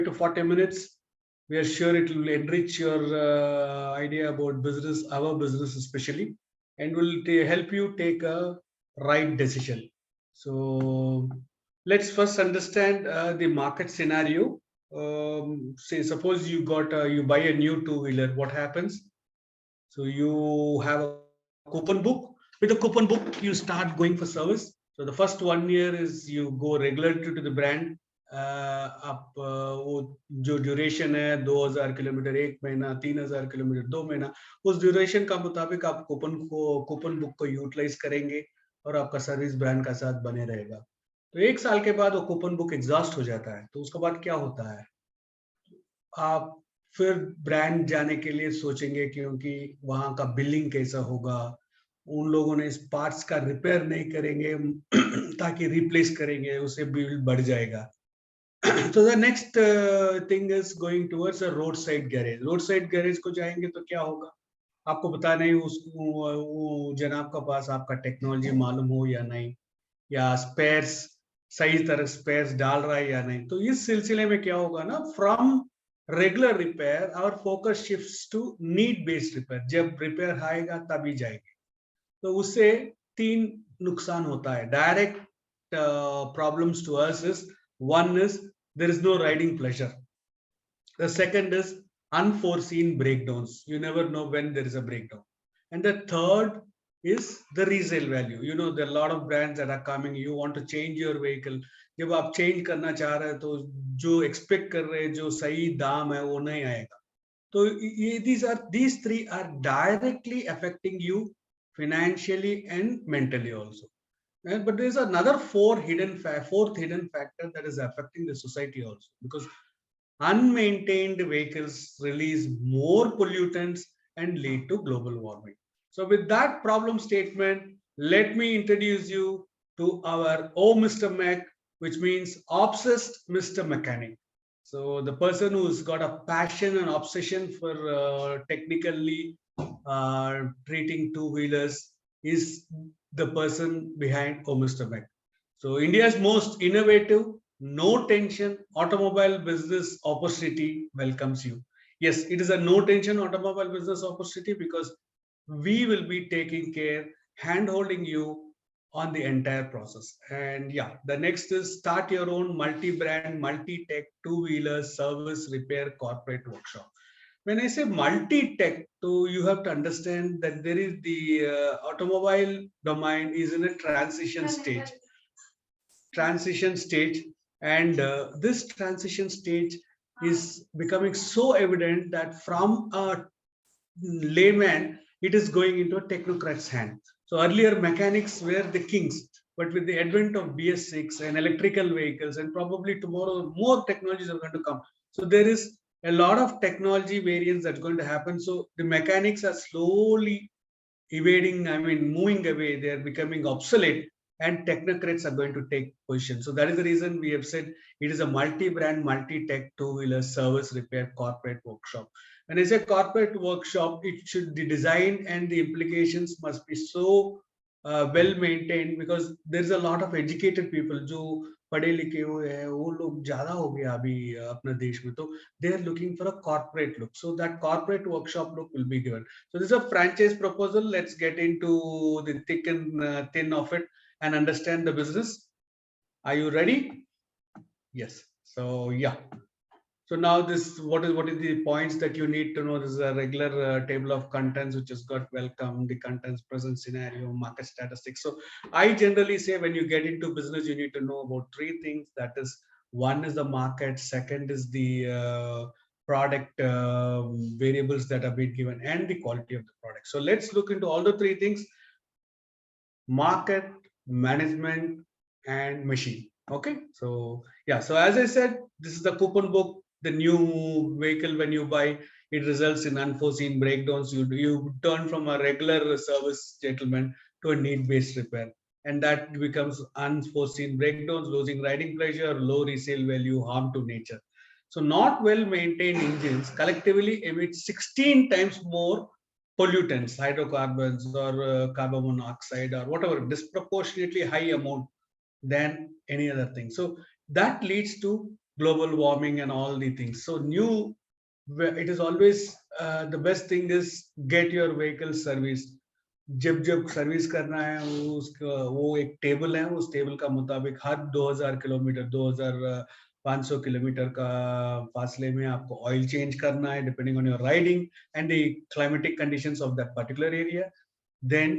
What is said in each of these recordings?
to 40 minutes. We are sure it will enrich your idea about business, our business especially, and will help you take a right decision. So let's first understand the market scenario. Say, suppose you buy a new two-wheeler. What happens? So you have a coupon book. With the coupon book, you start going for service. So the first 1 year is you go regular to the brand. आप वो जो duration है 2000 kilometre 1 महीना 3000 kilometre 2 महीना उस duration का मुताबिक आप कूपन बुक को यूटिलाइज करेंगे और आपका सर्विस ब्रांड का साथ बने रहेगा। तो 1 साल के बाद वो कूपन बुक एग्जॉस्ट हो जाता है, तो उसके बाद क्या होता है, आप फिर ब्रांड जाने के लिए सोचेंगे क्योंकि वहां का बिलिंग कैसा होगा, उन लोगों ने इस पार्ट्स का रिपेयर नहीं करेंगे ताकि रिप्लेस करेंगे, उससे बिल बढ़ जाएगा। तो the next thing is going towards a road side garage. Road side garage को जाएंगे तो क्या होगा, आपको पता नहीं वो जनाब का पास आपका टेक्नोलॉजी मालूम हो या नहीं, या स्पेयर्स सही तरह स्पेयर्स डाल रहा है या नहीं। तो इस सिलसिले में क्या होगा ना, from regular repair our focus shifts to need based repair. जब रिपेयर आएगा तभी जाएंगे। तो उससे 3 नुकसान होता है। Direct problems to us is, one is there is no riding pleasure. The second is unforeseen breakdowns. You never know when there is a breakdown. And the third is the resale value. You know, there are a lot of brands that are coming. You want to change your vehicle. जब आप change करना चाह रहे हैं तो जो expect कर रहे हैं जो सही दाम है वो नहीं आएगा। तो ये these three are directly affecting you financially and mentally also. But there is another fourth hidden factor that is affecting the society also, because unmaintained vehicles release more pollutants and lead to global warming. So with that problem statement, let me introduce you to our Mr. Mech, which means obsessed Mr. Mechanic. So the person who's got a passion and obsession for technically treating two-wheelers is the person behind Mr. Mech. So India's most innovative, no tension automobile business opportunity welcomes you. Yes, it is a no tension automobile business opportunity because we will be taking care, hand holding you on the entire process. And yeah, the next is start your own multi-brand, multi-tech two-wheeler service repair corporate workshop. When I say multi-tech, so you have to understand that there is the automobile domain is in a transition stage. And this transition stage is becoming so evident that from a layman, it is going into a technocrat's hand. So earlier mechanics were the kings, but with the advent of BS6 and electrical vehicles, and probably tomorrow more technologies are going to come. So there is a lot of technology variants that's going to happen. So the mechanics are slowly moving away. They are becoming obsolete, and technocrats are going to take position. So that is the reason we have said it is a multi-brand, multi-tech two-wheeler service repair corporate workshop. When I say corporate workshop, it should, the design and the implications must be so well maintained, because there is a lot of educated people जो पढ़े लिखे हुए हैं, वो लोग ज्यादा हो गया अभी अपने देश में, तो they are looking for a corporate look. So that corporate workshop look will be given. So this is a franchise proposal. Let's get into the thick and thin of it and understand the business. Are you ready? Yes. So yeah. So now this, what is the points that you need to know? This is a regular table of contents which has got welcome, the contents, present scenario, market statistics. So I generally say when you get into business, you need to know about 3 things. That is, one is the market, second is the product variables that are being given, and the quality of the product. So let's look into all the 3 things: market, management, and machine. Okay. So yeah. So as I said, this is the coupon book. The new vehicle, when you buy, it results in unforeseen breakdowns. You turn from a regular service gentleman to a need-based repair, and that becomes unforeseen breakdowns, losing riding pleasure, low resale value, harm to nature. So not well-maintained engines collectively emit 16 times more pollutants, hydrocarbons or carbon monoxide or whatever, disproportionately high amount than any other thing. So that leads to global warming and all the things. So new, it is always the best thing is get your vehicle serviced. जब जब service करना है उसका वो एक table है, उस table का मुताबिक हर 2000 किलोमीटर 2500 किलोमीटर का फासले में आपको ऑयल चेंज करना है depending on your riding and the climatic conditions of that particular area. Then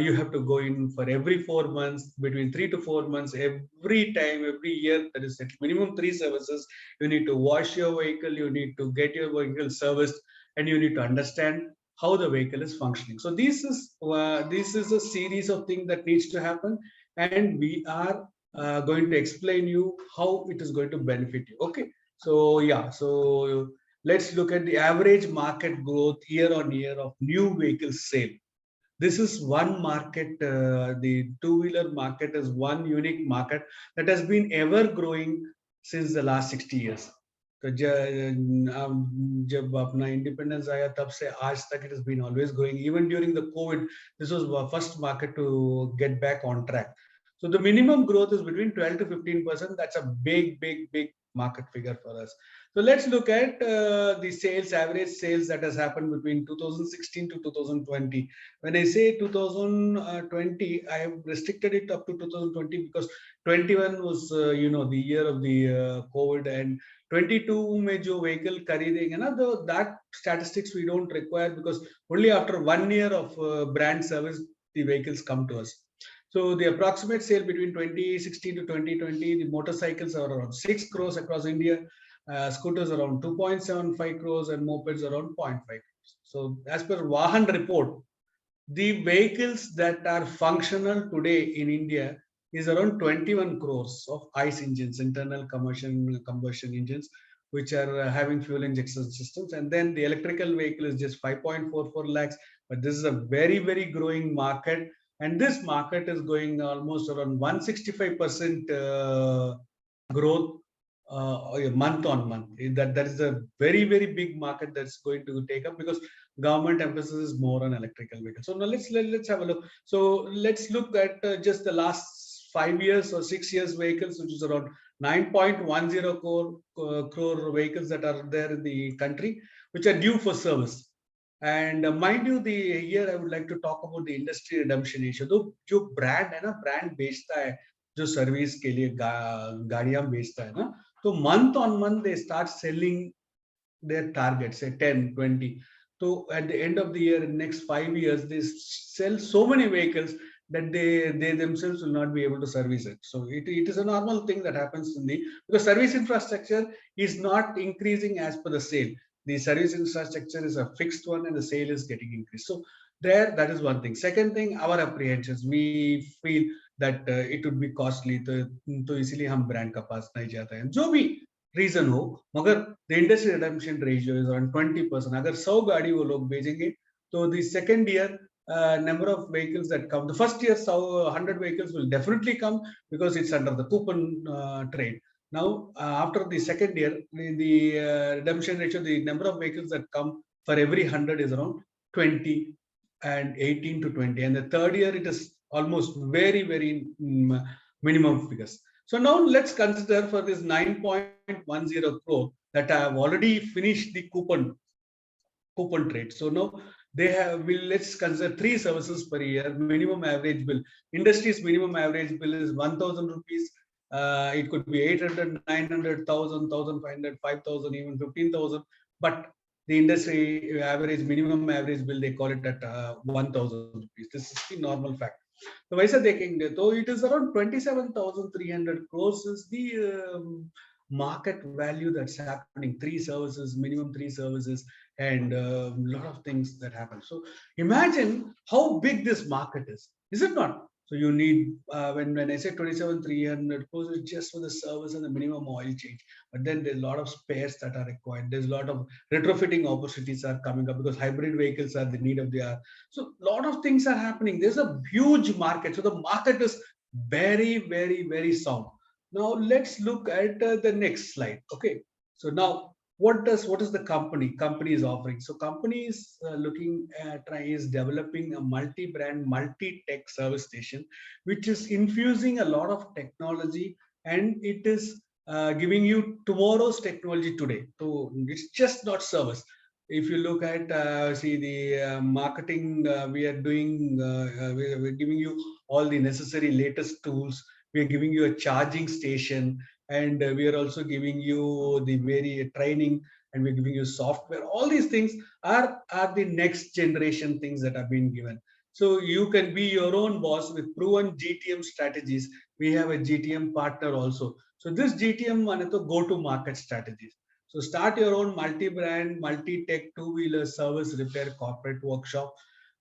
you have to go in for every 4 months, between 3 to 4 months, every time, every year. That is at minimum 3 services. You need to wash your vehicle, you need to get your vehicle serviced, and you need to understand how the vehicle is functioning. So this is a series of things that needs to happen, and we are going to explain you how it is going to benefit you. Okay, so yeah, so let's look at the average market growth year on year of new vehicle sale. This is one market, the two-wheeler market is one unique market that has been ever growing since the last 60 years. तो जब अपना independence आया तब से आज तक it has been always growing. Even during the COVID, this was the first market to get back on track. So the minimum growth is between 12 to 15%. That's a big market figure for us. So let's look at the sales, average sales that has happened between 2016 to 2020. When I say 2020, I have restricted it up to 2020 because 21 was, the year of the COVID, and 22 में जो vehicle खरीदेंगे ना, that statistics we don't require because only after 1 year of brand service the vehicles come to us. So the approximate sale between 2016 to 2020, the motorcycles are around 6 crores across India, scooters around 2.75 crores, and mopeds around 0.5 crores. So as per Vahan report, the vehicles that are functional today in India is around 21 crores of ICE engines, internal combustion engines, which are having fuel injection systems. And then the electrical vehicle is just 5.44 lakhs. But this is a very growing market. And this market is going almost around 165% growth month on month. That is a very big market that's going to take up because government emphasis is more on electrical vehicles. So now let's have a look. So let's look at just the last 5 years or 6 years vehicles, which is around 9.10 crore vehicles that are there in the country, which are due for service. And mind you, here I would like to talk about the industry redemption issue. तो जो brand है ना, brand बेचता है जो service के लिए गाड़ियां बेचता है ना, तो month on month they start selling their targets, say 10, 20. So at the end of the year, in next 5 years, they sell so many vehicles that they themselves will not be able to service it. So it is a normal thing that happens in because service infrastructure is not increasing as per the sale. The service infrastructure is a fixed one and the sale is getting increased. So that is one thing. Second thing, our apprehensions. We feel that it would be costly. तो इसीलिए हम brand का पास नहीं जाते हैं. जो भी reason हो, मगर the industry redemption ratio is around 20%. अगर 100 गाड़ी वो लोग भेजेंगे तो the second year number of vehicles that come, the first year 100 vehicles will definitely come because it's under the coupon trade. Now after the second year, the redemption ratio, the number of vehicles that come for every 100 is around 20 and 18 to 20, and the third year it is almost very minimum figures. So now let's consider for this 9.10 crore that I have already finished the coupon trade. So now let's consider 3 services per year. Minimum average bill. Industry's minimum average bill is 1,000 rupees. It could be 800, 900, 1,000, 1,500, 5,000, even 15,000. But the industry average, minimum average bill, they call it at 1,000 rupees. This is the normal fact. तो वैसा देखेंगे तो it is around 27,300 crores is the market value that's happening. 3 services, minimum 3 services, and a lot of things that happen. So imagine how big this market is it not? So you need, when I say 27,300 crores, it's just for the service and the minimum oil change. But then there's a lot of spares that are required. There's a lot of retrofitting opportunities are coming up because hybrid vehicles are the need of the hour. So a lot of things are happening. There's a huge market. So the market is very sound. Now let's look at the next slide. Okay. So now what is the company is offering? So company is looking at is developing a multi-brand, multi-tech service station, which is infusing a lot of technology, and it is giving you tomorrow's technology today. So it's just not service. If you look at see the marketing, we are doing, we're giving you all the necessary latest tools. We are giving you a charging station, and we are also giving you the very training, and we're giving you software. All these things are the next generation things that have been given. So you can be your own boss with proven GTM strategies. We have a GTM partner also. So this GTM one is the go-to-market strategies. So start your own multi-brand, multi-tech two-wheeler service repair corporate workshop,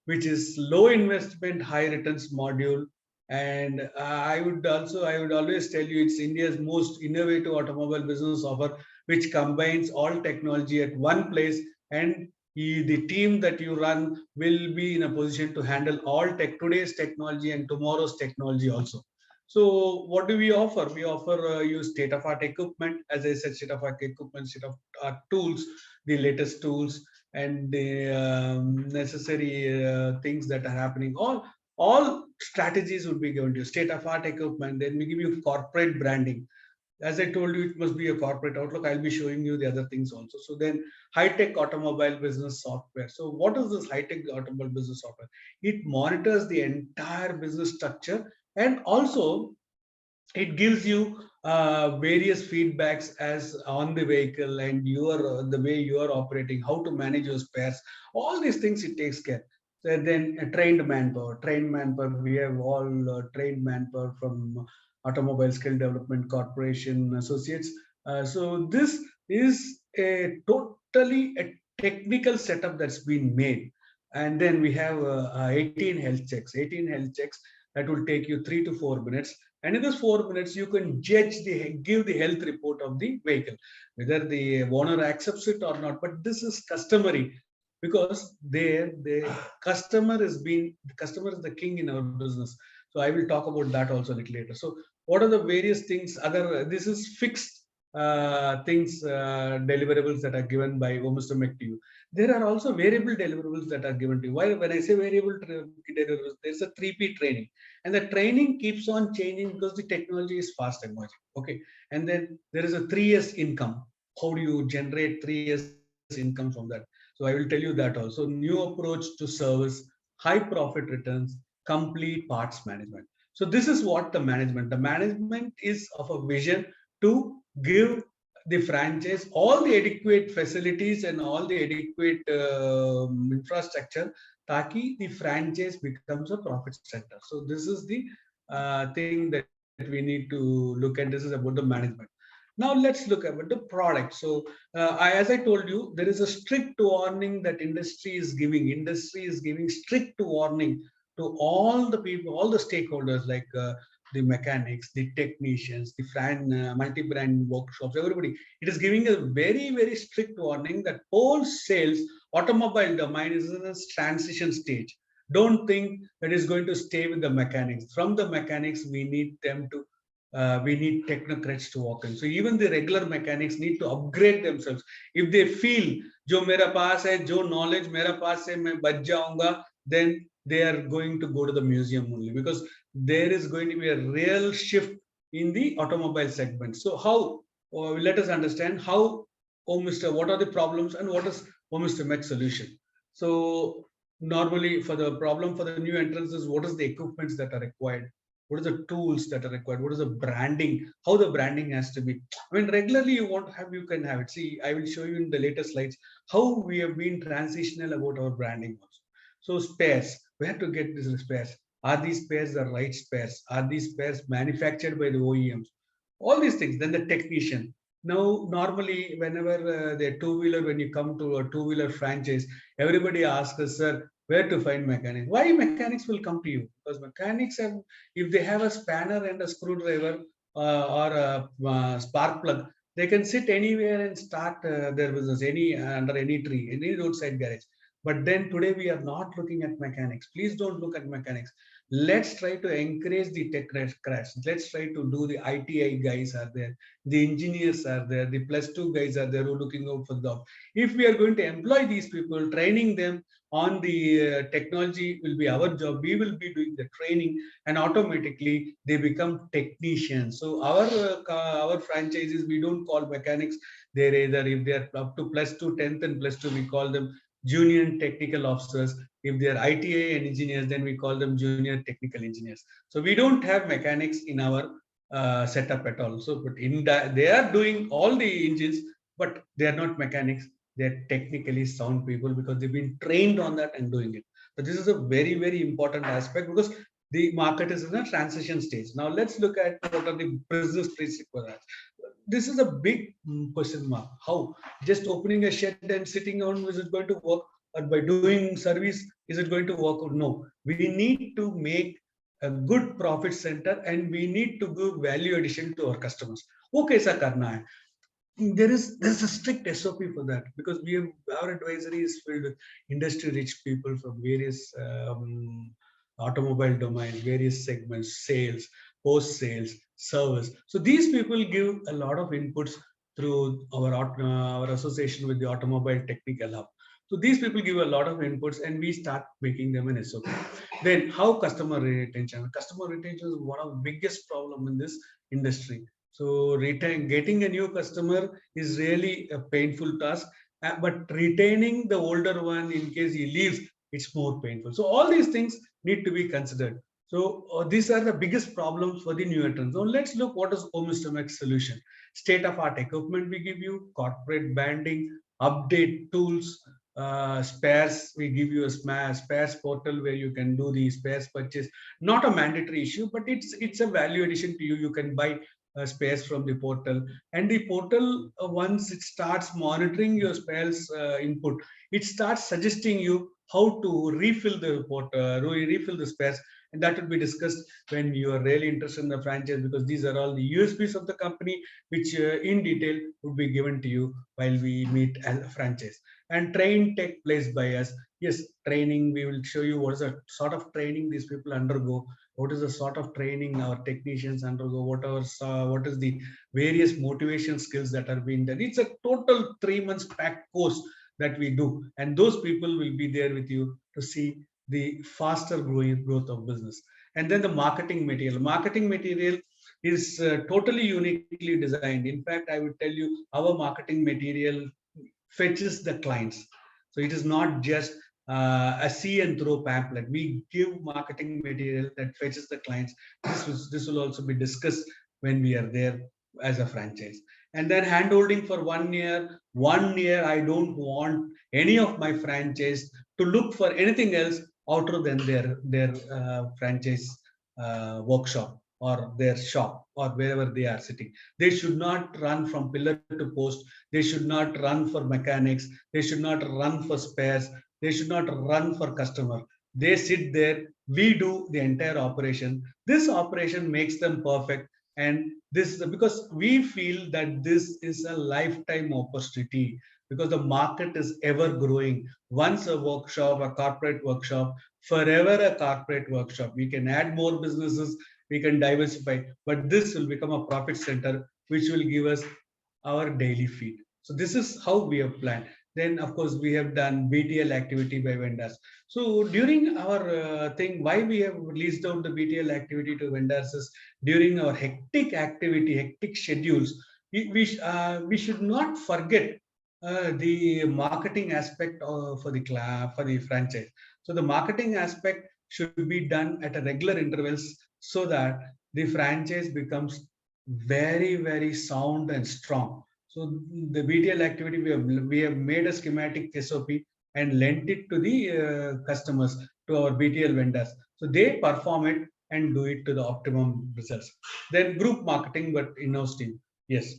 which is low investment, high returns module. And I would always tell you it's India's most innovative automobile business offer, which combines all technology at one place, and the team that you run will be in a position to handle all today's technology and tomorrow's technology also. So what do we offer? We offer you state of art equipment, as I said, state of art equipment, state of art tools, the latest tools, and the necessary things that are happening. All strategies would be given to you. State of art equipment. Then we give you corporate branding. As I told you, it must be a corporate outlook. I'll be showing you the other things also. So then high-tech automobile business software. So what is this high-tech automobile business software? It monitors the entire business structure, and also it gives you various feedbacks as on the vehicle and your the way you are operating, how to manage your spares, all these things it takes care. So then trained manpower, we have all trained manpower from Automobile Skill Development Corporation Associates. So this is a totally a technical setup that's been made. And then we have 18 health checks, 18 health checks that will take you 3 to 4 minutes, and in those 4 minutes, you can give the health report of the vehicle, whether the owner accepts it or not. But this is customary because the customer is the king in our business. So I will talk about that also a little later. So what are the various things? This is fixed things, deliverables that are given by Mr. Mech to you. There are also variable deliverables that are given to you. Why, when I say variable deliverables, there's a 3P training, and the training keeps on changing because the technology is fast emerging. Okay, and then there is a 3 years income. How do you generate 3 years income from that? So I will tell you that also. New approach to service, high profit returns, complete parts management. So this is what the management is of a vision to give the franchise all the adequate facilities and all the adequate infrastructure, taki the franchise becomes a profit center. So this is the thing that we need to look at. This is about the management. Now let's look at the product. So as I told you, there is a strict warning that industry is giving. Industry is giving strict warning to all the people, all the stakeholders, like the mechanics, the technicians, the multi-brand workshops, everybody. It is giving a very, very strict warning that wholesale automobile domain is in a transition stage. Don't think that is going to stay with the mechanics. From the mechanics, we need technocrats to walk in. So even the regular mechanics need to upgrade themselves. If they feel जो मेरा पास है, जो knowledge मेरा पास है, मैं बच जाऊंगा, then they are going to go to the museum only, because there is going to be a real shift in the automobile segment. So how? Let us understand how. Oh, Mr. What are the problems and what is Mr. Mech solution? So normally for the problem for the new entrants is what is the equipments that are required, what are the tools that are required, what is the branding, how the branding has to be. I mean, regularly you want to have, you can have it. See, I will show you in the later slides how we have been transitional about our branding also. So spares, where to get these spares? Are these spares the right spares? Are these spares manufactured by the OEMs? All these things. Then the technician. Now, normally, whenever the two-wheeler, when you come to a two-wheeler franchise, everybody asks us, sir, where to find mechanics? Why mechanics will come to you? Because mechanics have, if they have a spanner and a screwdriver or a spark plug, they can sit anywhere and start their business, any under any tree, any roadside garage. But then today we are not looking at mechanics. Please don't look at mechanics. Let's try to encourage the tech crash. Let's try to do the ITI guys are there, the engineers are there, the +2 guys are there who are looking out for the job. If we are going to employ these people, training them on the technology will be our job. We will be doing the training, and automatically they become technicians. So our franchises, we don't call mechanics. They're either, if they are up to +2, 10th and +2, we call them junior technical officers. If they are ITA and engineers, then we call them junior technical engineers. So we don't have mechanics in our setup at all. So, but in that, they are doing all the engines, but they are not mechanics. They are technically sound people because they've been trained on that and doing it. So this is a very, very important aspect because the market is in a transition stage. Now let's look at what are the business prerequisites. This is a big question mark. How? Just opening a shed and sitting on, is it going to work? Or by doing service, is it going to work? Or no? We need to make a good profit center, and we need to give value addition to our customers. वो कैसा करना है? There's a strict SOP for that, because our advisory is filled with industry rich people from various automobile domains, various segments, sales, post sales, service. So these people give a lot of inputs through our association with the Automobile Technical Hub. So these people give a lot of inputs, and we start making them an SOP. Then how customer retention? Customer retention is one of the biggest problem in this industry. So getting a new customer is really a painful task, but retaining the older one in case he leaves, it's more painful. So all these things need to be considered. So these are the biggest problems for the new entrants. Now let's look what is Mr. Mech's solution. State of art equipment we give you, corporate branding, update tools, spares. We give you a spares portal where you can do the spares purchase. Not a mandatory issue, but it's a value addition to you. You can buy spares from the portal, and the portal, once it starts monitoring your spares input, it starts suggesting you how to refill refill the spares, and that will be discussed when you are really interested in the franchise, because these are all the USPs of the company, which in detail would be given to you while we meet as a franchise. And train take place by us. Yes, training, we will show you what is the sort of training these people undergo, what is the sort of training our technicians undergo, what is the various motivation skills that are being done. It's a total 3 months packed course that we do, and those people will be there with you to see the faster growth of business. And then the marketing material is totally uniquely designed. In fact, I would tell you, our marketing material fetches the clients. So it is not just a see and throw pamphlet. We give marketing material that fetches the clients. This will also be discussed when we are there as a franchise. And then handholding for 1 year. 1 year, I don't want any of my franchise to look for anything else other than their franchise workshop or their shop or wherever they are sitting. They should not run from pillar to post. They should not run for mechanics. They should not run for spares. They should not run for customer. They sit there. We do the entire operation. This operation makes them perfect. And this, because we feel that this is a lifetime opportunity, because the market is ever growing. Once a workshop, a corporate workshop, forever a corporate workshop. We can add more businesses, we can diversify, but this will become a profit center, which will give us our daily feed. So this is how we have planned. Then of course we have done BTL activity by vendors. So during our thing, why we have released out the BTL activity to vendors is, during our hectic activity, hectic schedules, we should not forget the marketing aspect for the franchise. So the marketing aspect should be done at a regular intervals, so that the franchise becomes very, very sound and strong. So the BTL activity, we have made a schematic SOP and lent it to the customers, to our BTL vendors. So they perform it and do it to the optimum results. Then group marketing, but in-house team. Yes,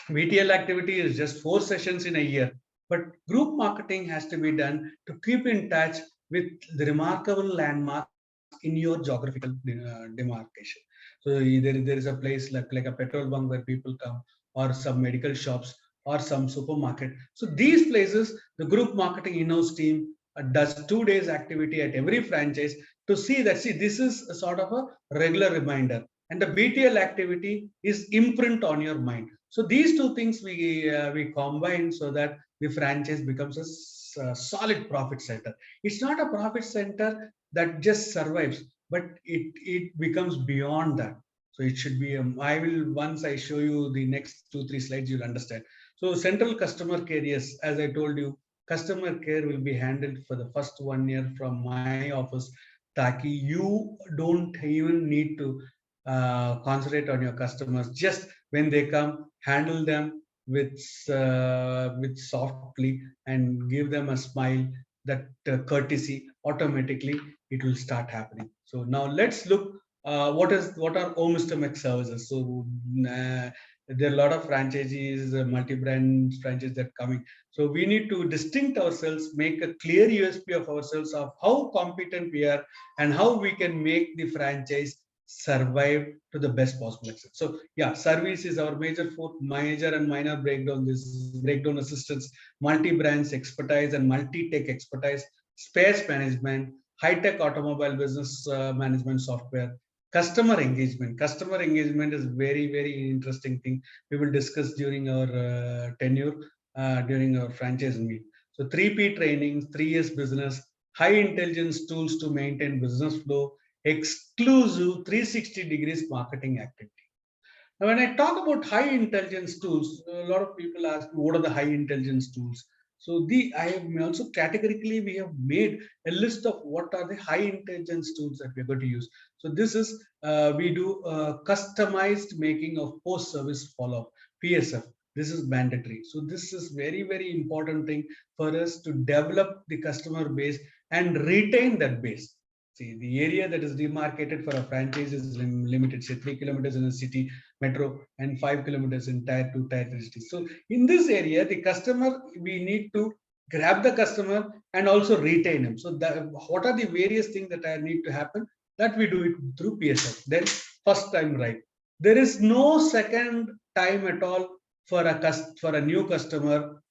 BTL activity is just 4 sessions in a year, but group marketing has to be done to keep in touch with the remarkable landmarks in your geographical demarcation. So there is a place like a petrol bunk where people come, or some medical shops, or some supermarket. So these places, the group marketing in-house team does 2 days activity at every franchise to see that, see, this is a sort of a regular reminder, and the BTL activity is imprint on your mind. So these two things we combine so that the franchise becomes a solid profit center. It's not a profit center that just survives, but it becomes beyond that. So it should be I will, once I show you the next 2 3 slides, you'll understand. So central customer care, yes, as I told you, customer care will be handled for the first 1 year from my office, taki you don't even need to concentrate on your customers. Just when they come, handle them with softly and give them a smile, that courtesy, automatically it will start happening. So now let's look what are Mr. Mech services. So there are a lot of franchisees, multi-brand franchises that are coming. So we need to distinct ourselves, make a clear USP of ourselves of how competent we are and how we can make the franchise survive to the best possible extent. So yeah, service is our major and minor breakdown. This breakdown assistance, multi-brands expertise and multi-tech expertise, space management, high-tech automobile business management software, customer engagement is very interesting thing we will discuss during our tenure, during our franchise meet. So 3P trainings, 3S business, high intelligence tools to maintain business flow, exclusive 360 degrees marketing activity. Now, when I talk about high intelligence tools, a lot of people ask, what are the high intelligence tools? So I have also categorically we have made a list of what are the high intelligence tools that we are going to use. So this is we do customized making of post service follow up, PSF. This is mandatory. So this is very important thing for us to develop the customer base and retain that base. See, the area that is demarcated for a franchise is limited, say 3 kilometers in a city metro and 5 kilometers in tier 2, tier 3 cities. So in this area, the customer, we need to grab the customer and also retain him. So what are the various things that I need to happen? That we do it through PSF. Then first time right. There is no second time at all for a new customer.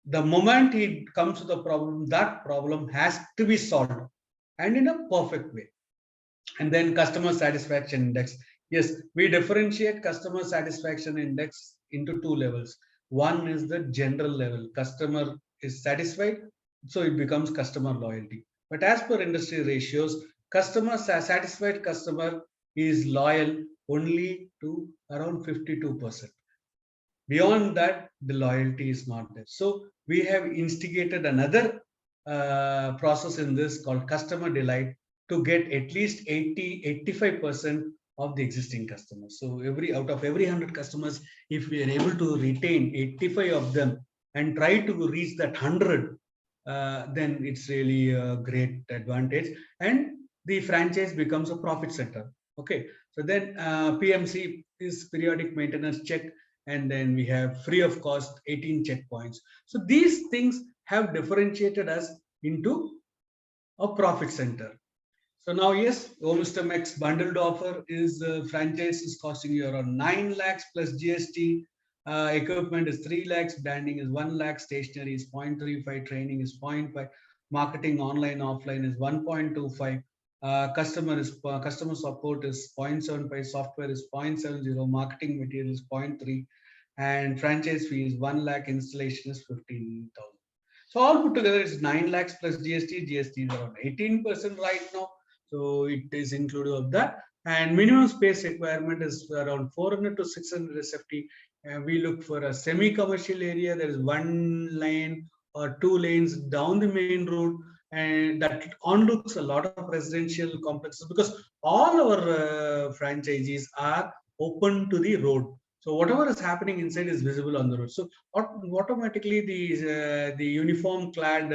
The moment he comes to the problem, that problem has to be solved and in a perfect way. And then customer satisfaction index. Yes, we differentiate customer satisfaction index into two levels. One is the general level. Customer is satisfied, so it becomes customer loyalty. But as per industry ratios, satisfied customer is loyal only to around 52%. Beyond that, the loyalty is not there. So we have instigated another process in this called customer delight to get at least 85% of the existing customers. So out of every 100 customers, if we are able to retain 85 of them and try to reach that 100, then it's really a great advantage. And the franchise becomes a profit center. Okay. So then PMC is periodic maintenance check, and then we have free of cost 18 checkpoints. So these things have differentiated us into a profit center. So now, yes, Mr. Mech's bundled offer is franchise is costing you around 9 lakhs plus GST. Equipment is 3 lakhs, branding is 1 lakh, stationery is 0.35, training is 0.5, marketing online, offline is 1.25. Customer support is 0.75, software is 0.70, marketing material is 0.3, and franchise fee is 1 lakh, installation is 15,000. So all put together is 9 lakhs plus GST. GST is around 18% right now. So it is included of that. And minimum space requirement is around 400 to 600 SFT. We look for a semi-commercial area. There is 1 lane or 2 lanes down the main road, and that onlooks a lot of residential complexes because all our franchisees are open to the road. So whatever is happening inside is visible on the road. So automatically the uniform clad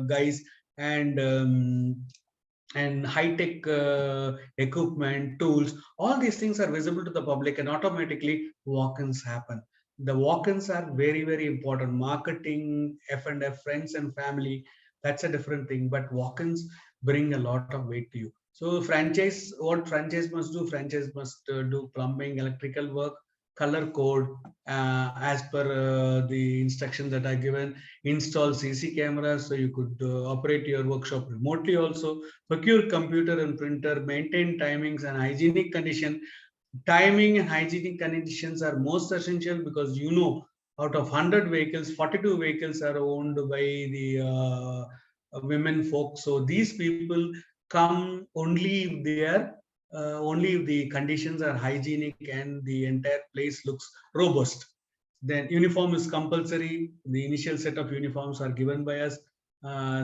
guys and high-tech equipment, tools, all these things are visible to the public, and automatically walk-ins happen. The walk-ins are very important. Marketing, F&F, friends and family, that's a different thing. But walk-ins bring a lot of weight to you. So what franchise must do? Franchise must do plumbing, electrical work, color code as per the instructions that are given, install CC cameras so you could operate your workshop remotely also, procure computer and printer, maintain timings and hygienic condition. Timing and hygienic conditions are most essential because out of 100 vehicles, 42 vehicles are owned by the women folk. So these people come only if they are only if the conditions are hygienic and the entire place looks robust. Then uniform is compulsory. The initial set of uniforms are given by us.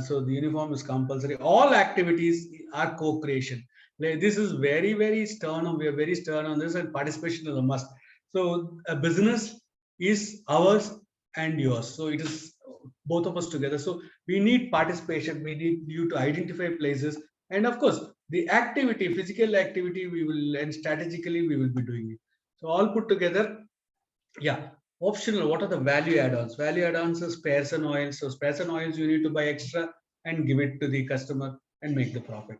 So the uniform is compulsory. All activities are co-creation. This is very, very stern on, we are very stern on this, and participation is a must. So a business is ours and yours. So it is both of us together. So we need participation. We need you to identify places. And of course, the activity, physical activity, we will, and strategically we will be doing it. So all put together, yeah. Optional. What are the value add-ons? Value add-ons is spares and oils. So spares and oils you need to buy extra and give it to the customer and make the profit.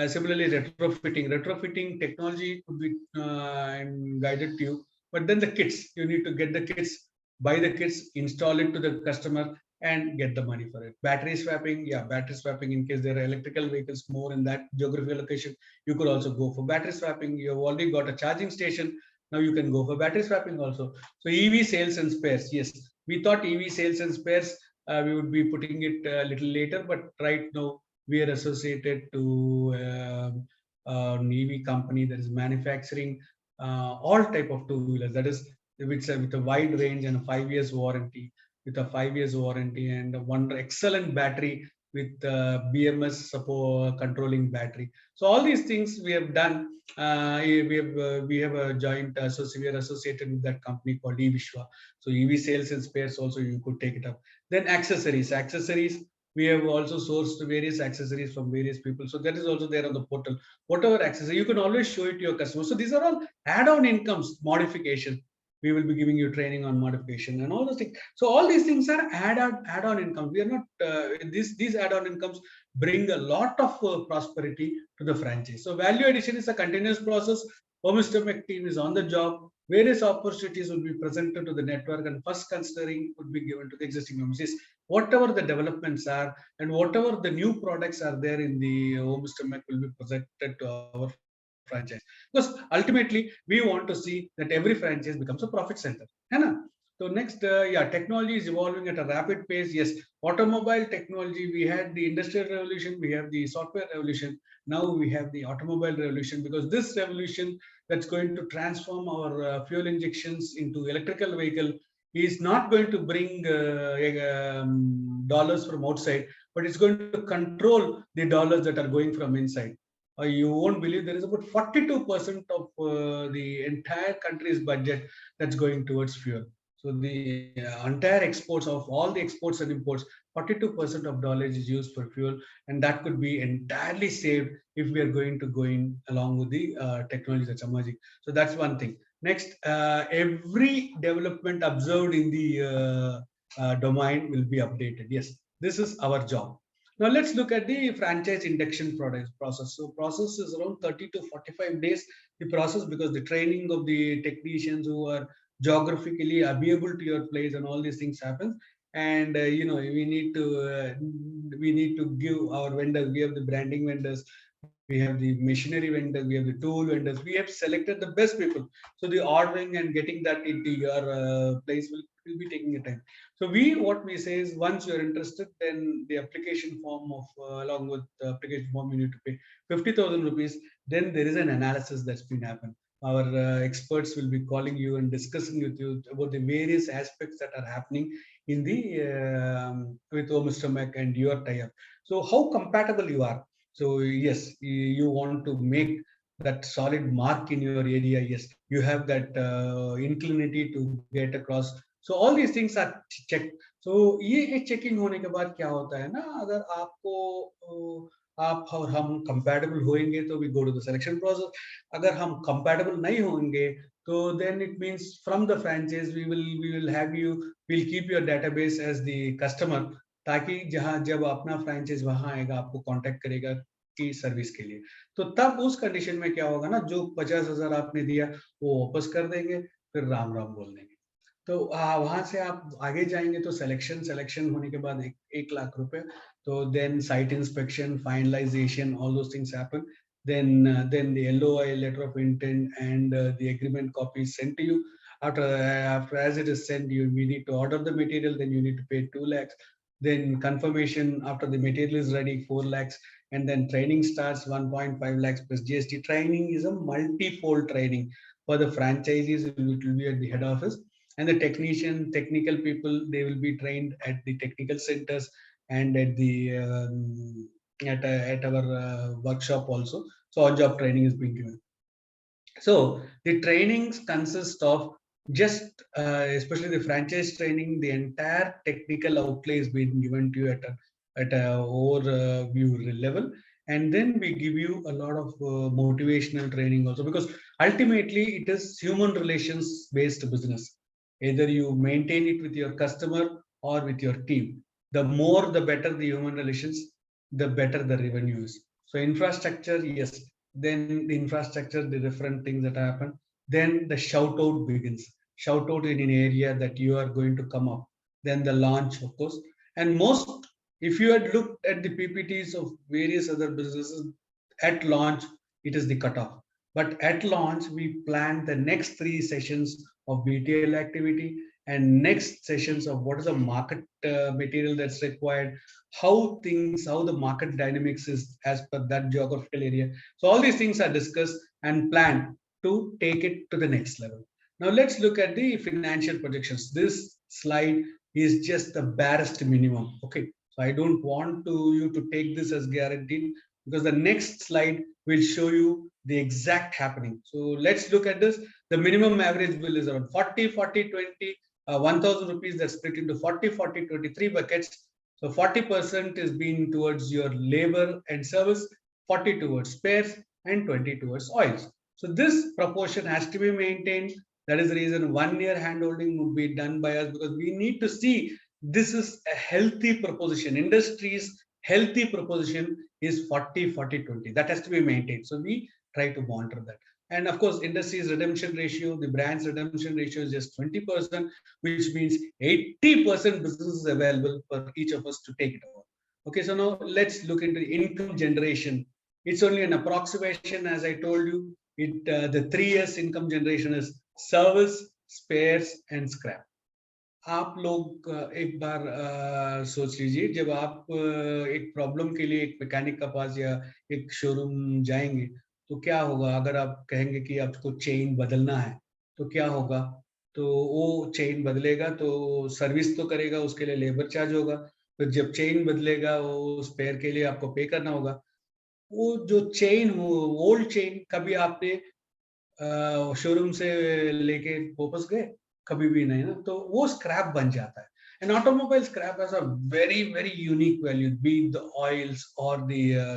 Similarly, retrofitting. Retrofitting technology could be and guided to you, but then the kits. You need to get the kits, buy the kits, install it to the customer, and get the money for it. Battery swapping. Yeah, battery swapping in case there are electrical vehicles more in that geographical location. You could also go for battery swapping. You've already got a charging station, now you can go for battery swapping also. So EV sales and spares. Yes, we thought EV sales and spares we would be putting it a little later, but right now we are associated to an EV company that is manufacturing all type of two wheelers. That is with a wide range and a 5 years warranty, with a 5 years warranty and one excellent battery with BMS support controlling battery. So all these things we have done. We have a joint associate. We are associated with that company called eVishwa. So EV sales and spares also you could take it up. Then accessories. Accessories, we have also sourced various accessories from various people. So that is also there on the portal. Whatever accessory, you can always show it to your customers. So these are all add-on incomes, modification. We will be giving you training on modification and all those things. So all these things are add-on income. We are not these add-on incomes bring a lot of prosperity to the franchise. So value addition is a continuous process. Home Mech team is on the job. Various opportunities will be presented to the network, and first considering would be given to the existing members. Whatever the developments are and whatever the new products are there in the Home Mech will be presented to our franchise. Because ultimately we want to see that every franchise becomes a profit center. है ना? So next, technology is evolving at a rapid pace. Yes, automobile technology. We had the industrial revolution. We have the software revolution. Now we have the automobile revolution, because this revolution that's going to transform our fuel injections into electrical vehicle is not going to bring dollars from outside, but it's going to control the dollars that are going from inside. You won't believe there is about 42% of the entire country's budget that's going towards fuel. So the entire exports of all the exports and imports, 42% of dollars is used for fuel, and that could be entirely saved if we are going to go in along with the technology that's emerging. So that's one thing. Next, every development observed in the domain will be updated. Yes, this is our job. Now let's look at the franchise induction process. So process is around 30 to 45 days. The process, because the training of the technicians who are geographically able to your place and all these things happen. And we need to give our vendors. We have the branding vendors, we have the machinery vendors, we have the tool vendors. We have selected the best people. So the ordering and getting that into your place will be taking a time. So what we say is, once you're interested, then the application form of along with the application form you need to pay 50,000 rupees. Then there is an analysis that's been happened. Our experts will be calling you and discussing with you about the various aspects that are happening in the with Mr. Mech and your tie-up. So how compatible you are. So yes, you want to make that solid mark in your area. Yes, you have that inclination to get across. So all these things are checked. So ये checking होने के बाद क्या होता है ना, अगर आपको आप और हम compatible होंगे तो we go to the selection process. अगर हम compatible नहीं होंगे तो then it means from the franchise we will have you, we'll keep your database as the customer, ताकि जहां जब अपना फ्रेंचाइज वहां आएगा आपको कांटेक्ट करेगा की सर्विस के लिए. तो तब उस कंडीशन में क्या होगा ना, जो 50,000 आपने दिया वो वापस कर देंगे. फिर राम राम बोल देंगे। तो वहां से आप आगे जाएंगे तो सिलेक्शन होने के बाद 1 लाख रुपए, तो then site inspection, finalisation, all those things happen, then the LOI, letter of intent, and the agreement copy is sent to you. After as it is sent, we need to order the material, then you need to pay 2 lakhs, then confirmation after the material is ready, 4 lakhs, and then training starts, 1.5 lakhs plus GST. Training is a multi-fold training. For the franchisees, it will be at the head office, and the technical people, they will be trained at the technical centers and at the at our workshop also. So on job training is being given. So the trainings consist of just especially the franchise training, the entire technical outlay is being given to you at a overview level, and then we give you a lot of motivational training also, because ultimately it is human relations based business. Either you maintain it with your customer or with your team. The more, the better the human relations, the better the revenue is. So infrastructure, yes, then the infrastructure, the different things that happen, then the shout out begins. Shout out in an area that you are going to come up, then the launch, of course. And most, if you had looked at the PPTs of various other businesses, at launch it is the cutoff, but at launch we plan the next 3 sessions of BTL activity, and next sessions of what is the market material that's required, how the market dynamics is as per that geographical area. So all these things are discussed and planned to take it to the next level. Now let's look at the financial projections. This slide is just the barest minimum. Okay, so I don't want you to take this as guaranteed, because the next slide will show you the exact happening. So let's look at this. The minimum average bill is around 40, 40, 20, 1,000 rupees. That's split into 40, 40, 23 buckets. So 40% is being towards your labor and service, 40 towards spares, and 20 towards oils. So this proportion has to be maintained. That is the reason 1 year handholding would be done by us, because we need to see this is a healthy proposition. Industry's healthy proposition is 40, 40, 20. That has to be maintained. So we try to monitor that. And of course, industry's redemption ratio, the brand's redemption ratio is just 20%, which means 80% business is available for each of us to take it over. Okay, so now let's look into income generation. It's only an approximation, as I told you. The 3 years income generation is service, spares, and scrap. आप लोग एक बार सोच लीजिए, जब आप एक problem के लिए एक मैकेनिक का पास या एक शोरूम जाएंगे, तो क्या होगा अगर आप कहेंगे कि आपको चेन बदलना है, तो क्या होगा? तो वो चेन बदलेगा तो सर्विस तो करेगा, उसके लिए लेबर चार्ज होगा, फिर जब चेन बदलेगा वो स्पेयर के लिए आपको पे करना होगा। वो जो चेन हो, ओल्ड चेन, कभी आपने शोरूम से लेके वापस गए? कभी भी नहीं ना, तो वो स्क्रैप बन जाता है। And automobile scrap has a very very unique value, be the oils or the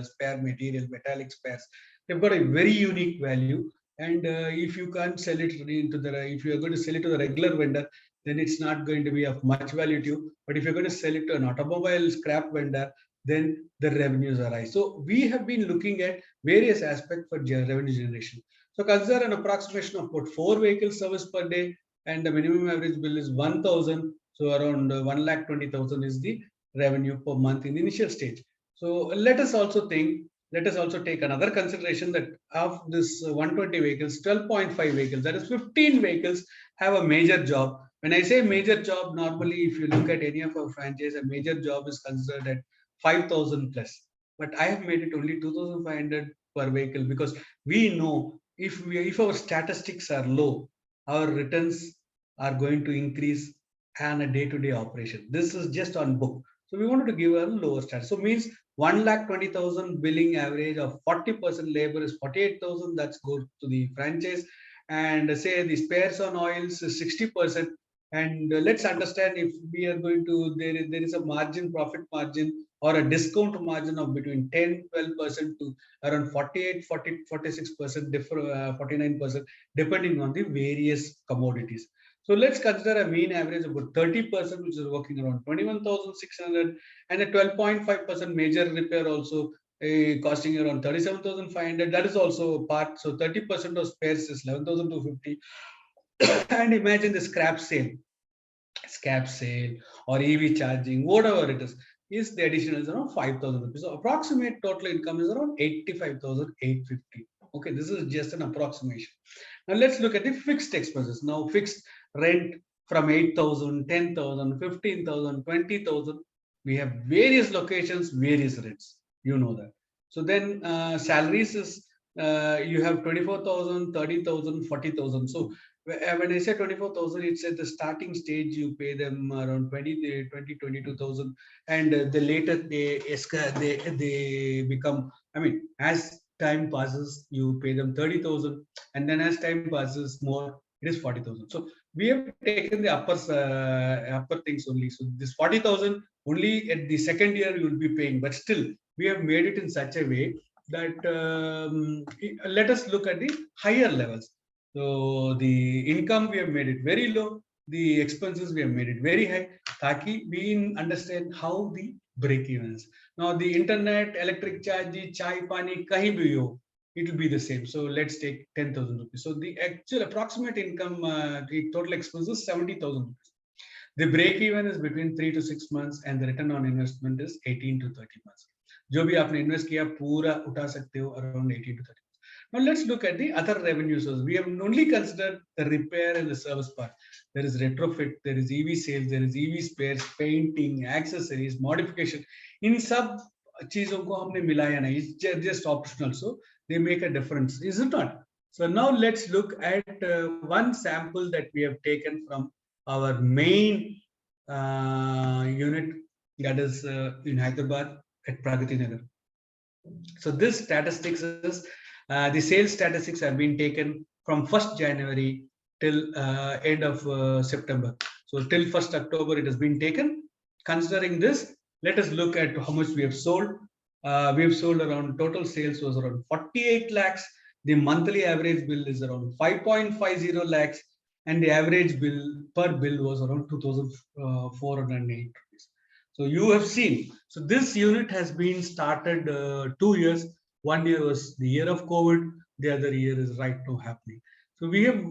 spare material, metallic spares, they've got a very unique value. And if you can't sell it into the, if you are going to sell it to the regular vendor, then it's not going to be of much value to you. But if you're going to sell it to an automobile scrap vendor, then the revenues are high. So we have been looking at various aspects for revenue generation. So consider an approximation of about 4 vehicle service per day, and the minimum average bill is 1,000. So around 1,20,000 is the revenue per month in the initial stage. So let us also take another consideration that of this 120 vehicles, 12.5 vehicles, that is 15 vehicles, have a major job. When I say major job, normally if you look at any of our franchise, a major job is considered at 5,000 plus. But I have made it only 2,500 per vehicle, because we know if our statistics are low, our returns are going to increase on a day-to-day operation. This is just on book. So we wanted to give a lower stat. So means 1,20,000 billing average of 40% labor is 48,000. That's go to the franchise. And say the spares on oils is 60%. And let's understand, if we are going to, there is a margin, profit margin, or a discount margin of between 10-12% to around 48, 40, 46%, 49%, depending on the various commodities. So let's consider a mean average of about 30%, which is working around 21,600, and a 12.5% major repair also costing around 37,500. That is also part. So 30% of spares is 11,250. And imagine the scrap sale or EV charging, whatever it is the additional is around 5,000 rupees. So approximate total income is around 85,850. Okay, this is just an approximation. Now let's look at the fixed expenses. Now fixed rent from 8,000, 10,000, 15,000, 20,000. We have various locations, various rents. You know that. So then salaries is you have 24,000, 30,000, 40,000. So when I say 24,000, it's at the starting stage. You pay them around 22,000, and the later they become. I mean, as time passes, you pay them 30,000, and then as time passes more, it is 40,000. So we have taken the upper things only. So this 40,000 only at the second year you will be paying, but still we have made it in such a way that let us look at the higher levels. So the income we have made it very low, the expenses we have made it very high. Taki we understand how the break even is. Now the internet, electric charge, chai, pani, kahin bhi ho, it will be the same. So let's take 10,000 rupees. So the actual approximate income, the total expenses 70,000 rupees. The break even is between 3 to 6 months, and the return on investment is 18 to 30 months. जो भी आपने invest किया पूरा उठा सकते हो around 18 to 30. Now let's look at the other revenue sources. We have only considered the repair and the service part. There is retrofit, there is EV sales, there is EV spares, painting, accessories, modification. In सब चीजों को हमने मिलाया नहीं. It's just optional, so they make a difference, is it not? So now let's look at one sample that we have taken from our main unit, that is in Hyderabad at Pragati Nagar. So this statistics is the sales statistics have been taken from 1st January till end of September. So till 1st October it has been taken. Considering this, let us look at how much we have sold. We have sold around, total sales was around 48 lakhs. The monthly average bill is around 5.50 lakhs, and the average bill per bill was around 2,408 rupees. So you have seen. So this unit has been started 2 years. 1 year was the year of COVID. The other year is right now happening. So we have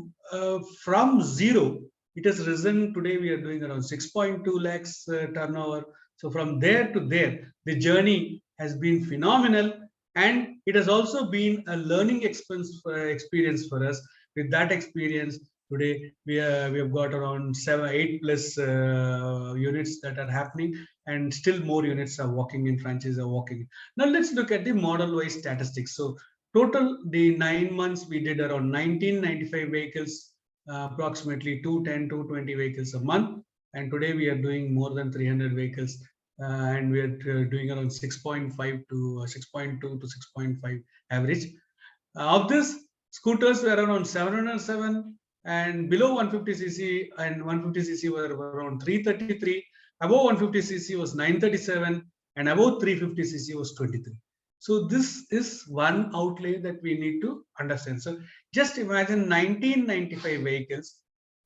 from zero, it has risen. Today we are doing around 6.2 lakhs turnover. So from there to there, the journey has been phenomenal, and it has also been a learning experience for us. With that experience, today we have got around 8 plus units that are happening, and still more units are walking in, franchises are walking. Now let's look at the model wise statistics. So total the 9 months we did around 1995 vehicles, approximately 210 220 vehicles a month, and today we are doing more than 300 vehicles, and we are doing around 6.5 to 6.2 to 6.5 average. Of this, scooters were around 707, and below 150cc and 150cc were around 333. Above 150cc was 937, and above 350cc was 23. So this is one outlay that we need to understand. So just imagine 1995 vehicles,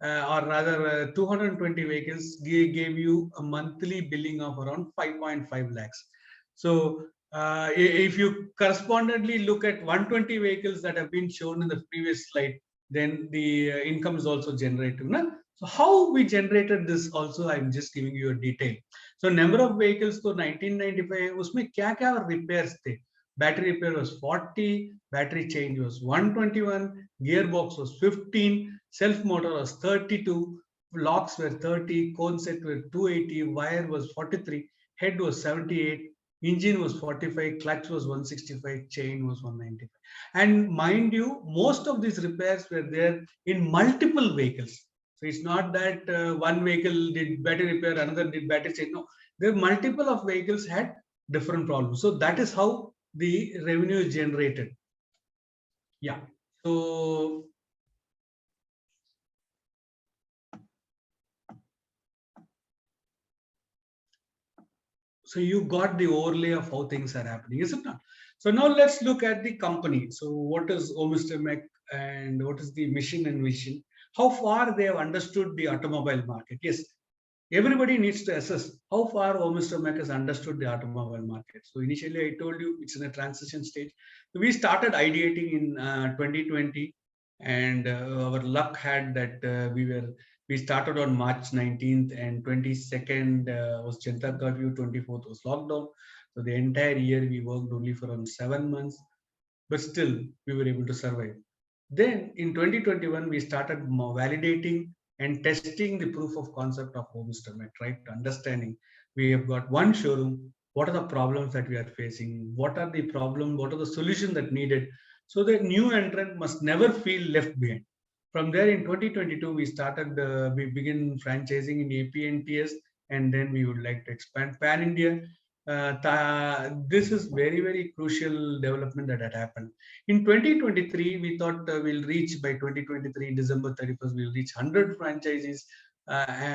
or rather 220 vehicles gave you a monthly billing of around 5.5 lakhs. So if you correspondingly look at 120 vehicles that have been shown in the previous slide, then the income is also generated. No? So how we generated this also, I'm just giving you a detail. So number of vehicles to 1995, उसमें क्या क्या repairs थे? Battery repair was 40, battery change was 121, gearbox was 15, self motor was 32, locks were 30, cone set were 280, wire was 43, head was 78, engine was 45, clutch was 165, chain was 195. And mind you, most of these repairs were there in multiple vehicles. So it's not that one vehicle did battery repair, another did battery change. No, there multiple of vehicles had different problems. So that is how the revenue is generated. Yeah. So you got the overlay of how things are happening, is it not? So now let's look at the company. So what is Mr. Mech, and what is the mission and vision? How far they have understood the automobile market? Yes, everybody needs to assess how far Mr. Mech has understood the automobile market. So initially I told you it's in a transition stage. So we started ideating in 2020, and our luck had that we started on March 19th, and 22nd was Janata Curfew, 24th was lockdown. So the entire year we worked only for around 7 months, but still we were able to survive. Then in 2021, we started validating and testing the proof of concept of Homester Mech, right? Understanding we have got one showroom. What are the problems that we are facing? What are the problem? What are the solutions that needed? So the new entrant must never feel left behind. From there, in 2022, we started. We begin franchising in AP and TS, and then we would like to expand pan India. This is very crucial development that had happened. In 2023, we thought we'll reach by 2023, December 31st, we'll reach 100 franchises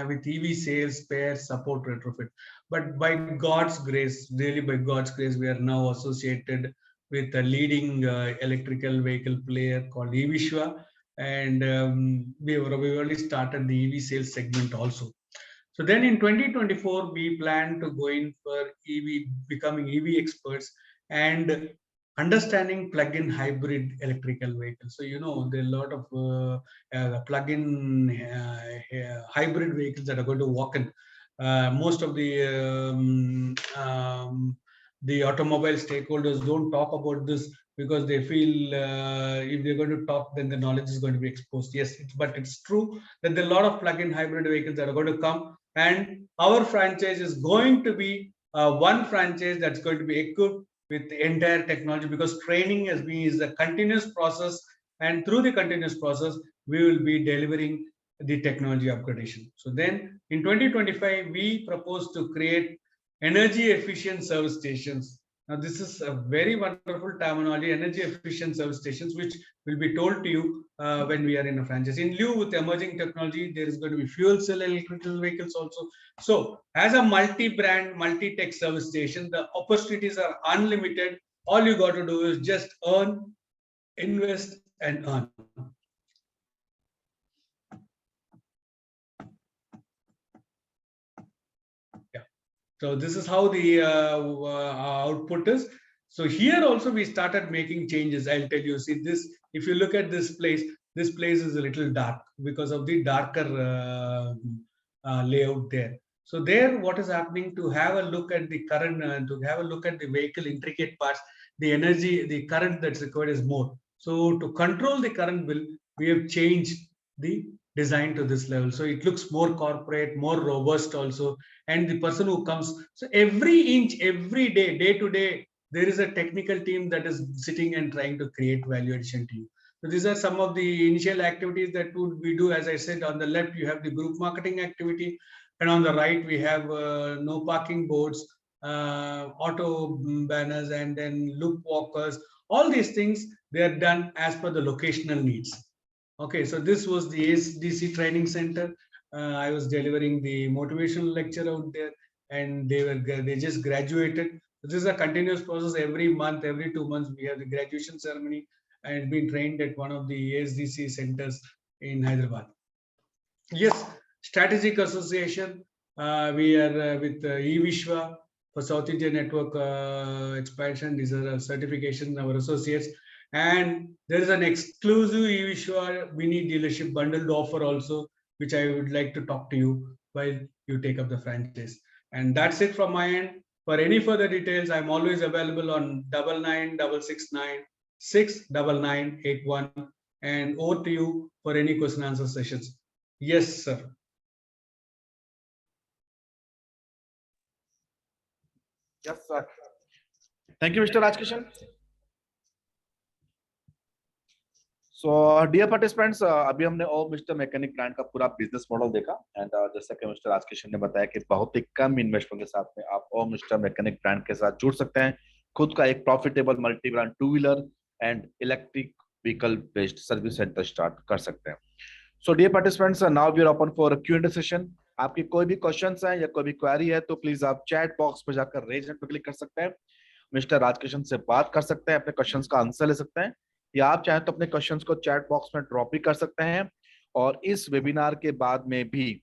with EV sales, spare, support, retrofit. But by God's grace, really by God's grace, we are now associated with a leading electrical vehicle player called eVishwa. And we've already started the EV sales segment also. So then in 2024, we plan to go in for EV, becoming EV experts and understanding plug-in hybrid electrical vehicles. So, there are a lot of plug-in hybrid vehicles that are going to walk in. Most of the automobile stakeholders don't talk about this because they feel if they're going to talk, then the knowledge is going to be exposed. Yes, but it's true that there are a lot of plug-in hybrid vehicles that are going to come, and our franchise is going to be one franchise that's going to be equipped with the entire technology, because training is a continuous process, and through the continuous process we will be delivering the technology upgradation. So then in 2025 we propose to create energy efficient service stations. Now this is a very wonderful terminology, energy efficient service stations, which will be told to you when we are in a franchise. In lieu with emerging technology, there is going to be fuel cell electrical vehicles also. So as a multi-brand, multi-tech service station, the opportunities are unlimited. All you got to do is just earn, invest, and earn. Yeah. So this is how the output is. So here also we started making changes. I'll tell you. See this. If you look at this place is a little dark because of the darker layout there. So there, what is happening, to have a look at the current, to have a look at the vehicle intricate parts, the energy, the current that's required is more. So to control the current bill, we have changed the design to this level. So it looks more corporate, more robust also. And the person who comes, so every inch, every day to day, there is a technical team that is sitting and trying to create value addition to you. So these are some of the initial activities that we do. As I said, on the left you have the group marketing activity, and on the right we have no parking boards, auto banners, and then loop walkers. All these things, they are done as per the locational needs. Okay, so this was the ASDC training center. I was delivering the motivational lecture out there, and they just graduated. This is a continuous process. Every month, every 2 months, we have the graduation ceremony, and been trained at one of the ASDC centers in Hyderabad. Yes, strategic association. We are with eVishwa for South Indian Network expansion. These are certifications, our associates. And there is an exclusive eVishwa mini dealership bundled offer also, which I would like to talk to you while you take up the franchise. And that's it from my end. For any further details, I'm always available on 99 669 69981, and over to you for any question answer sessions. Yes, sir. Yes, sir. Thank you, Mr. Rajkishan. So dear participants, अभी हमने ओ mister mechanic brand का पूरा business model देखा and जैसा कि mister Rajkishan ने बताया कि बहुत ही कम इन्वेस्टमेंट के साथ में आप ओ मिस्टर मैकेनिक ब्रांड के साथ जुड़ सकते हैं, खुद का एक profitable multi brand two wheeler and electric vehicle based service centre start कर सकते हैं. So dear participants, now we are open for Q&A session. आपकी कोई भी क्वेश्चंस है या कोई भी क्वेरी है तो प्लीज आप चैट बॉक्स पर जाकर रेज हैंड पर क्लिक कर सकते हैं, मिस्टर राजकिशन से बात कर सकते हैं, अपने क्वेश्चंस का आंसर ले सकते हैं, या आप चाहें तो अपने क्वेश्चंस को चैट बॉक्स में ड्रॉप भी कर सकते हैं. और इस वेबिनार के बाद में भी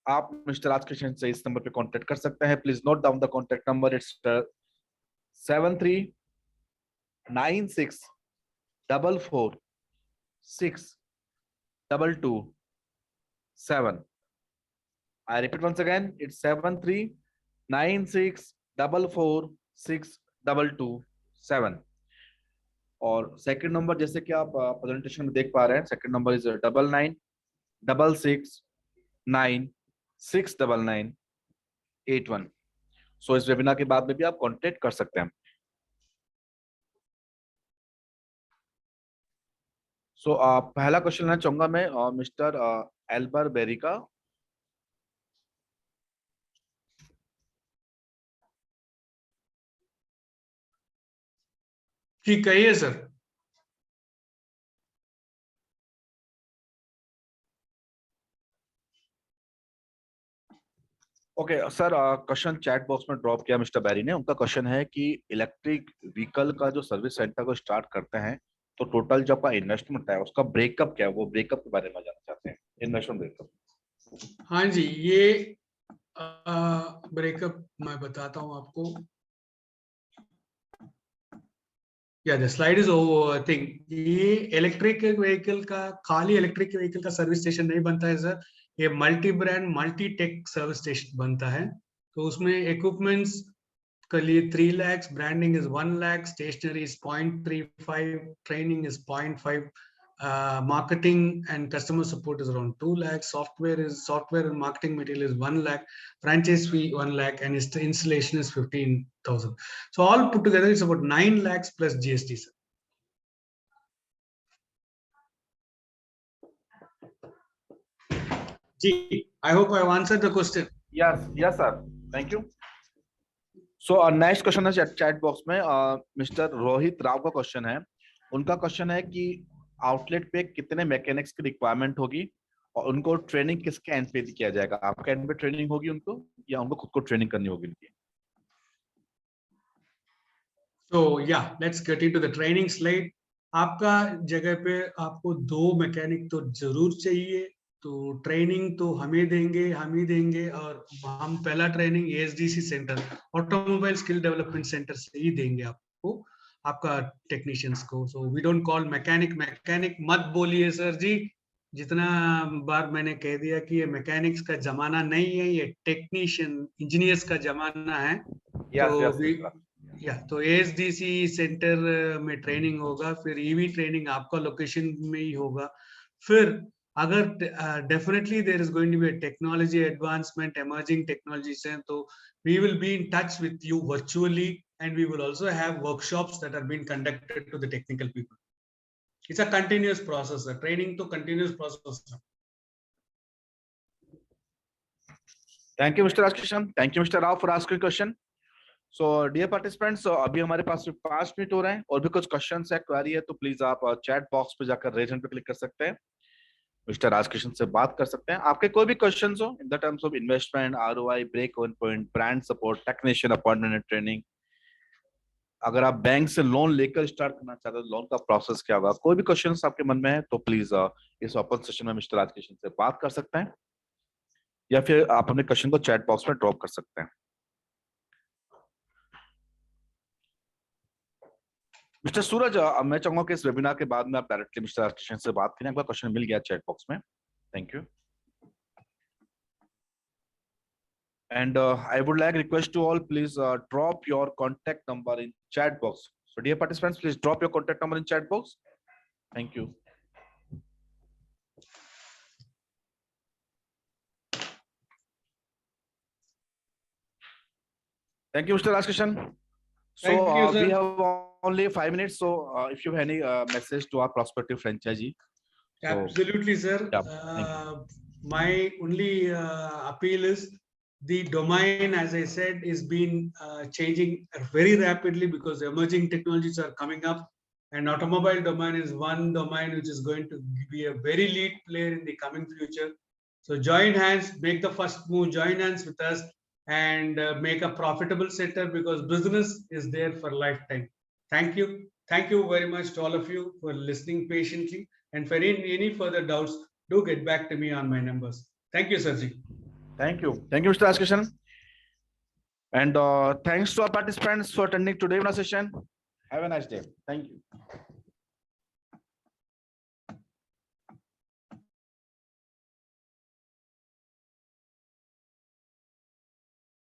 आप मिस्टर राजकिशन से इस नंबर पे कांटेक्ट कर सकते हैं. Please note down the contact number. It's 739644 7396227. I repeat once again, it's 7396446227. और सेकंड नंबर जैसे कि आप प्रेजेंटेशन में देख पा रहे हैं, सेकंड नंबर इज 9966969981. सो इस वेबिनार के बाद में भी आप कांटेक्ट कर सकते हैं. सो पहला क्वेश्चन लेना चाहूंगा मैं मिस्टर एल्बर बेरी का. जी कहिए sir. Okay sir, question chat box में ड्रॉप किया मिस्टर बैरी ने. उनका क्वेश्चन है कि इलेक्ट्रिक व्हीकल का जो सर्विस सेंटर को स्टार्ट करते हैं तो टोटल जो आपका इन्वेस्टमेंट है उसका ब्रेकअप क्या है, वो ब्रेकअप के बारे में जानना चाहते हैं, इन्वेस्टमेंट ब्रेकअप. हाँ जी, ये ब्रेकअप मैं बताता हूँ आपको. या the slide is over. I think ये इलेक्ट्रिक व्हीकल का, खाली इलेक्ट्रिक व्हीकल का सर्विस स्टेशन नहीं बनता है सर. ये multi brand multi tech service station बनता है. तो उसमें इक्विपमेंट्स के लिए 3 lakhs, branding is 1 lakh, stationery is 0.35, training is 0.5, marketing and customer support is around 2 lakhs, software and marketing material is 1 lakh, franchise fee 1 lakh, and installation is 15,000. So all put together it's about 9 lakhs plus GST, sir. Gee, I hope I have answered the question. Yes sir, thank you. So next question है chat box में mister Rohit Rao का question है. उनका question है कि outlet पे कितने mechanics की रिक्वायरमेंट होगी और उनको ट्रेनिंग किसके एंड पे किया जाएगा, आपके एंड पे ट्रेनिंग होगी उनको या उनको खुद को ट्रेनिंग करनी होगी उनकी. So yeah, let's get into the training slide. आपका जगह पे आपको 2 मैकेनिक तो जरूर चाहिए. तो ट्रेनिंग तो हम ही देंगे और हम पहला training ASDC centre, automobile skill development centre से ही देंगे आपको, आपका टेक्नीशियंस को. So we don't call mechanic मत बोलिए सर जी. जितना बार मैंने कह दिया कि ये मैकेनिक्स का जमाना नहीं है, ये टेक्नीशियन इंजीनियर्स का जमाना है. तो ASDC सेंटर में ट्रेनिंग होगा, फिर EV ट्रेनिंग आपका लोकेशन में ही होगा. फिर अगर definitely there is going to be technology advancement, emerging technologies हैं, तो we will be in touch with you virtually and we will also have workshops that are being conducted to the technical people. It's a continuous process. Training to continuous process. Thank you Mr. Raskishan. Thank you Mr. Rao for asking question. So dear participants, अभी हमारे पास 5 minute हो रहे हैं और भी कुछ question है, query है, तो प्लीज आप चैट बॉक्स पे जाकर रेज हैंड पे क्लिक कर सकते हैं, मिस्टर राजकिशन से बात कर सकते हैं. आपके कोई भी क्वेश्चंस हो in the terms of investment, ROI, break even point, brand support, technician appointment and training, अगर आप बैंक से लोन लेकर स्टार्ट करना चाहते हो, लोन का प्रोसेस क्या होगा, कोई भी क्वेश्चंस आपके मन में है तो प्लीज इस ओपन सेशन में मिस्टर राजकिशन से बात कर सकते हैं या फिर आप अपने क्वेश्चन को चैट बॉक्स में ड्रॉप कर सकते हैं. मिस्टर सूरज, मैं चाहूंगा कि इस वेबिनार के बाद में आप डायरेक्टली मिस्टर राजकिशन से बात करें. आपका क्वेश्चन मिल गया चैट बॉक्स में. Thank you. And I would like request to all, please drop your contact number in chat box. So dear participants, please drop your contact number in chat box. Thank you. Thank you, Mr. Raskishan. So we have only 5 minutes. So if you have any message to our prospective franchisee. Absolutely, sir. My only appeal is, the domain, as I said, is being changing very rapidly because emerging technologies are coming up, and automobile domain is one domain which is going to be a very lead player in the coming future. So join hands, make the first move, join hands with us and make a profitable sector, because business is there for lifetime. Thank you. Thank you very much to all of you for listening patiently, and for any further doubts, do get back to me on my numbers. Thank you, Sarji. Thank you. Thank you, Mr. Raskishan. And thanks to our participants for attending today's session. Have a nice day. Thank you.